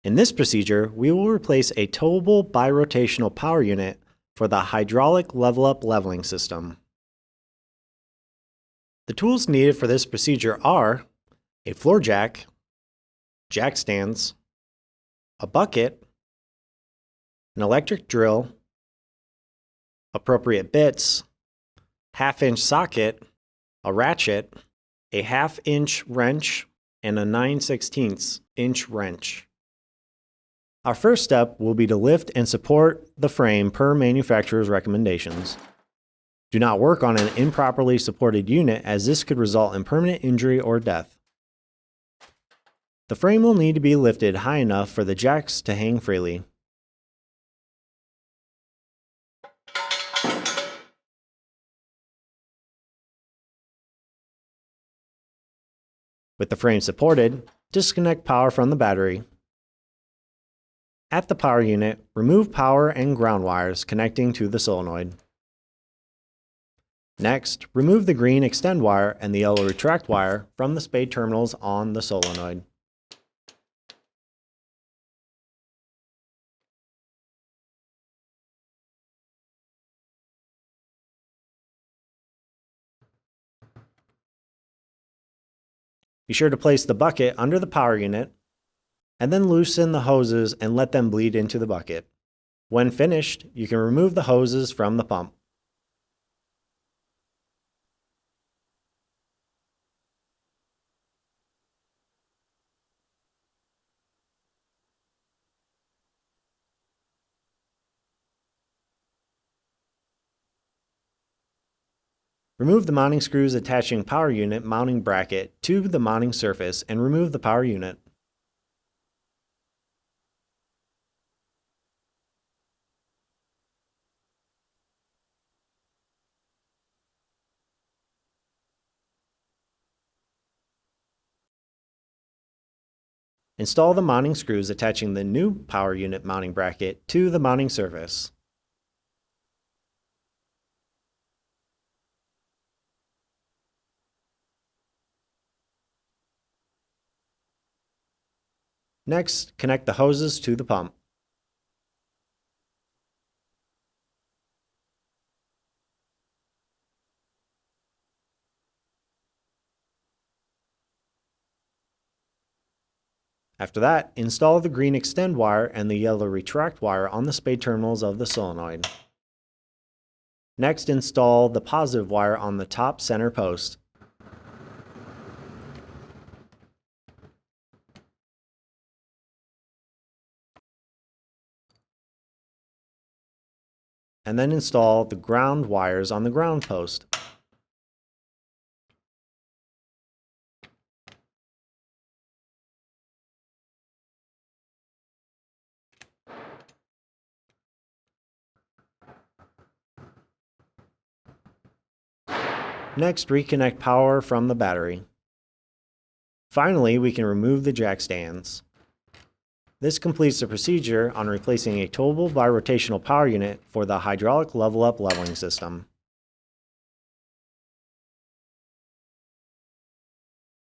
In this procedure, we will replace a Towable Bi-rotational power unit for the hydraulic level-up leveling system. The tools needed for this procedure are a floor jack, jack stands, a bucket, an electric drill, appropriate bits, half-inch socket, a ratchet, a half-inch wrench, and a 9/16 inch wrench. Our first step will be to lift and support the frame per manufacturer's recommendations. Do not work on an improperly supported unit, as this could result in permanent injury or death. The frame will need to be lifted high enough for the jacks to hang freely. With the frame supported, disconnect power from the battery. At the power unit, remove power and ground wires connecting to the solenoid. Next, remove the green extend wire and the yellow retract wire from the spade terminals on the solenoid. Be sure to place the bucket under the power unit, and then loosen the hoses and let them bleed into the bucket. When finished, you can remove the hoses from the pump. Remove the mounting screws attaching power unit mounting bracket to the mounting surface and remove the power unit. Install the mounting screws attaching the new power unit mounting bracket to the mounting surface. Next, connect the hoses to the pump. After that, install the green extend wire and the yellow retract wire on the spade terminals of the solenoid. Next, install the positive wire on the top center post. And then install the ground wires on the ground post. Next, reconnect power from the battery. Finally, we can remove the jack stands. This completes the procedure on replacing a Towable Bi-rotational power unit for the hydraulic level-up leveling system.